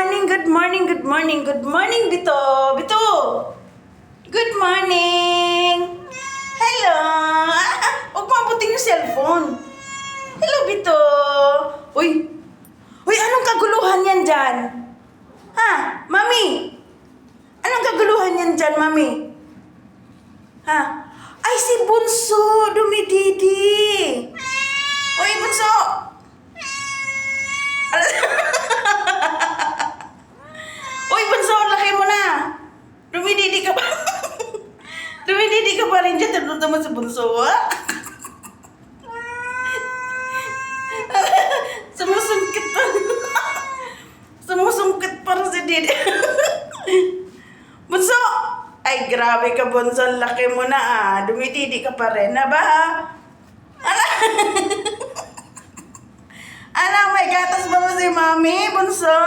morning, good morning, good morning, good morning, Bito. Bito! Good morning! Hello! Huwag mabuting yung cellphone. Hello, Bito! Uy! Uy, anong kaguluhan yan dyan? Ha? Mami? Anong kaguluhan yan dyan, Mami? Ha? Ay, si Bunso! Dumididi! Uy, Bunso! Uy, Bunso! Laki mo na! Dumididi ka pa! Dumididi ka pa rin dyan. Tanong naman si Bunso, ha? Sumusungkit pa. Sumusungkit pa rin si Didi. Bunso! Ay, grabe ka, Bunso. Laki mo na, ah. Dumididi ka pa rin, na ba, ha? Anak, may gatas ba mo si Mami? Bunso!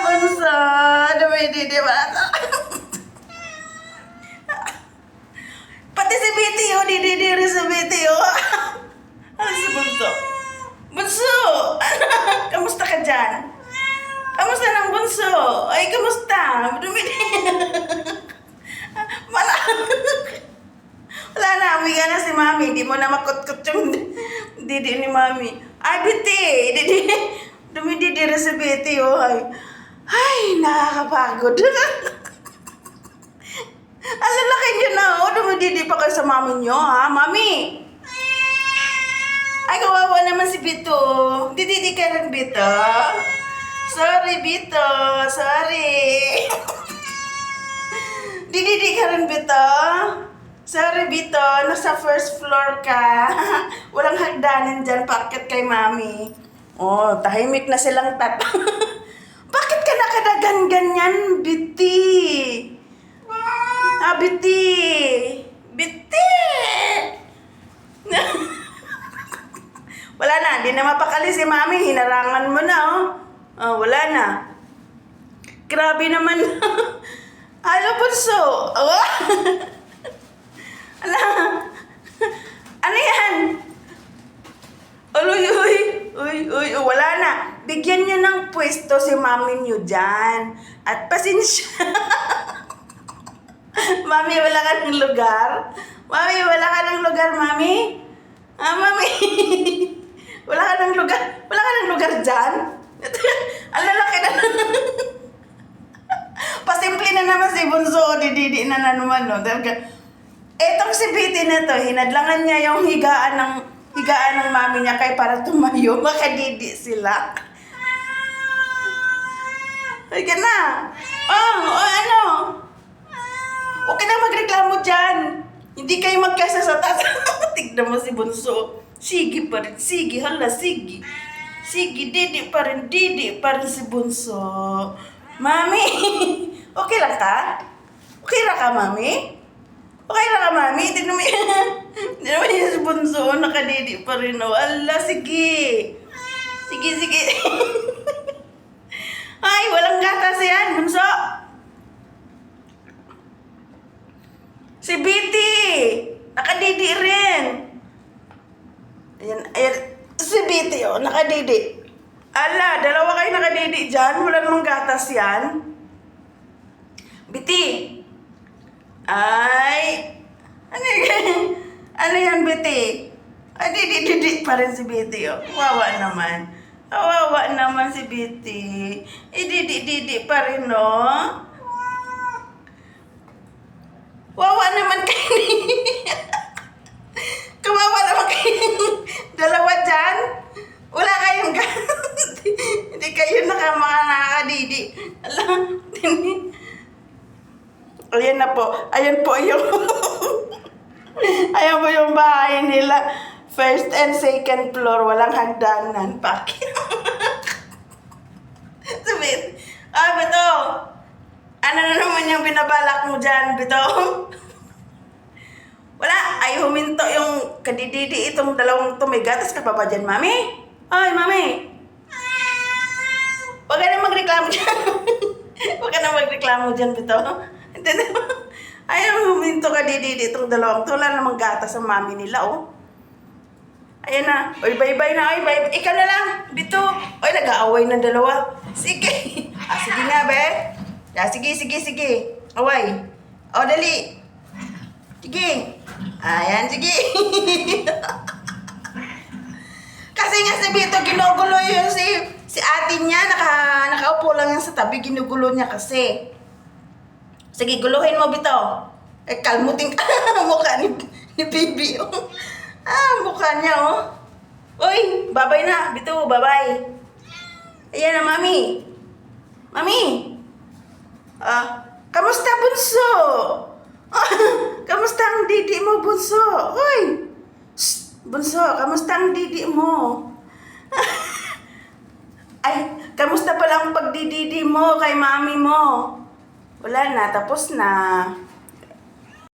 Bunso! Dumididi ba? Pati si Betty, oh. Dididi rin si Betty, oh. Ano si Bunso? Bunso! Kamusta ka dyan? Kamusta ng Bunso? Ay, kamusta? Dumididi. Wala na, umiga na si Mami. Di mo na makutkot yung didi ni Mami. Ay, Betty! Didi. Dumididi rin si Betty, oh. Ay, nakakapagod. Ang lalaki nyo na, oh. Dumididi pa kayo sa Mami nyo, ha? Mami! Ay, kawawa naman si Bito. Dididi ka rin, Bito. Sorry, Bito. Sorry. Dididi ka rin, Bito. Sorry, Bito. Nasa first floor ka. Walang hagdanan dyan. Paakyat kay Mami. Oh, tahimik na silang Bakit ka nakadagan ganyan, Biti? Biti. Biti. Wala na. Di na mapakali si Mami. Hinarangan mo na, oh. Oh, wala na. Grabe naman. Ano, Bunso? Oh. Ano yan? Uy, wala na. Bigyan nyo ng pwesto si Mami nyo dyan. At pasensya. Mami, wala ka ng lugar? Mami, wala ka ng lugar, Mami? Mami? Wala ka ng lugar? Wala ka ng lugar dyan? Ang lalaki na. Pasimple na naman si Bunso. Dididi na naman, no? Etong si Betty na to, hinadlangan niya yung higaan ng Mami niya kay para tumayo. Makadidi sila. Ay ka na. Ano? Huwag ka na magreklamo dyan. Hindi kayo magkasa sa taas. Tignan mo si Bunso. Sige pa rin. Sige, hala, sige. Sige, didi pa rin si Bunso. Mami, okay lang ka? Okay lang ka, Mami? Okay lang ka, Mami? Hindi naman yan si Bunso. Nakadidi pa rin. Oh. Ala, sige. Sige. Ay, walang gatas yan, Bunso. Si Betty. Nakadidi rin. Ayan. Si Betty, oh. Nakadidi. Ala, dalawa kayo nakadidi dyan. Wala namang gatas yan. Betty. Ay. Ano yan, Betty? Ay, didi pa rin si Betty, oh. Wawa naman. Wawa naman si Betty. Didi pa rin, no? Wawa naman kayo. Kawawa naman kayo. Dalawa dyan. Wala kayong hindi kayo nakakadidi. Alam, ayan na po. Ayan po yung ayan po yung bahay nila. First and second floor. Walang hagdanan. Bakit? Sabihin. Bito. Ano na naman yung binabalak mo dyan, Bito? Wala. Ay, huminto yung kadididi itong dalawang to. May gatas ka pa ba dyan, Mami? Ay, Mami. Huwag ka na magreklamo dyan. Huwag ka na magreklamo dyan, Bito. Ayaw, huminto ka dididi itong dalawang to. Wala namang gatas sa Mami nila, oh. Ayan na. Oy, bye-bye na. Oy, bye. Ikaw na lang, Bito. Oy, nag-aaway ng dalawa. Sige. Sige nga, be. Sige. Away. Dali. Sige. Ayan, sige. Kasi nga si Bito, ginugulo yun si ate niya. Nakaupo lang yan sa tabi, ginugulo niya kasi. Sige, guluhin mo, Bito. Kalmutin ka mukha ni Bibi. Mukha niya, oh. Uy, babay na. Bito, babay. Ayan na, Mami. Mami. Kamusta, Bunso? Kamusta ang didi mo, Bunso? Uy. Shh, Bunso, kamusta ang didi mo? Ay, kamusta pala ang pagdididi mo kay Mami mo? Wala na, tapos na.